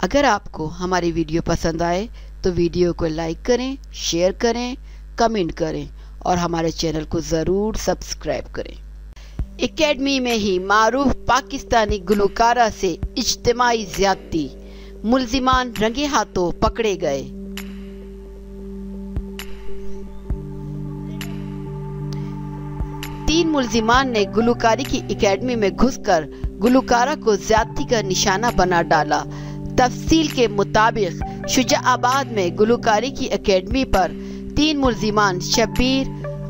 अगर आपको हमारी वीडियो पसंद आए तो वीडियो को लाइक करें, शेयर करें, कमेंट करें और हमारे चैनल को ज़रूर सब्सक्राइब करें। एकेडमी में ही मारूफ पाकिस्तानी गुलकारा से इज्तिमाई ज़्यादती, मुल्जिमान रंगे हाथों पकड़े गए। तीन मुल्जिमान ने गुलकारी की एकेडमी में घुसकर गुलकारा को ज़्यादती का निशाना बना डाला। तफसील के मुताबिक शुजाआबाद में गुलकारी की एकेडमी पर तीन मुल्जिमान शब्बीर,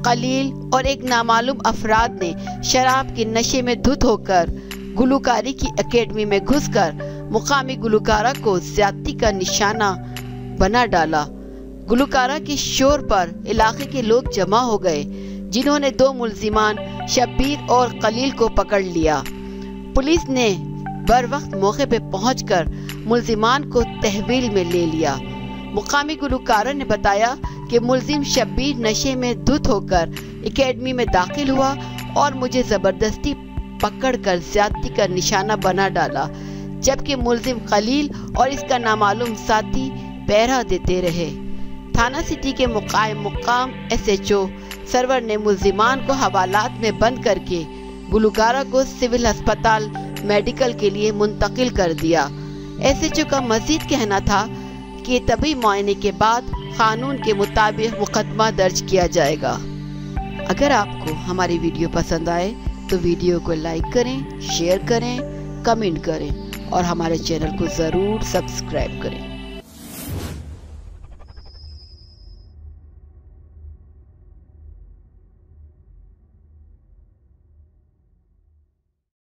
कलील और एक नामालूम अफराद ने शराब के नशे में धुत होकर गुलकारी की एकेडमी में घुसकर मुकामी गुलकारा को ज़्यादती का निशाना बना डाला। गुलकारा के शोर पर इलाके के लोग जमा हो गए, जिन्होंने दो मुल्जिमान शब्बीर और कलील को पकड़ लिया। पुलिस ने बर वक्त मौके पर पहुंचकर मुल्जिमान को तहवील में ले लिया। मुकामी गुलकारा ने बताया कि मुल्जिम शब्बीर नशे में धुत होकर एकेडमी में दाखिल हुआ और मुझे ज़बरदस्ती पकड़कर ज़्यादती का निशाना बना डाला, जबकि मुल्जिम कलील और इसका नामालूम साथी पहरा देते रहे। थाना सिटी के मुकाम SHO सरवर ने मुल्जिमान को हवालात में बंद करके गुलकारा को सिविल अस्पताल मेडिकल के लिए मुंतकिल कर दिया। SHO का मजीद कहना था कि तभी मुआयने के बाद कानून के मुताबिक मुकदमा दर्ज किया जाएगा। अगर आपको हमारी वीडियो पसंद आए तो वीडियो को लाइक करें, शेयर करें, कमेंट करें और हमारे चैनल को ज़रूर सब्सक्राइब करें।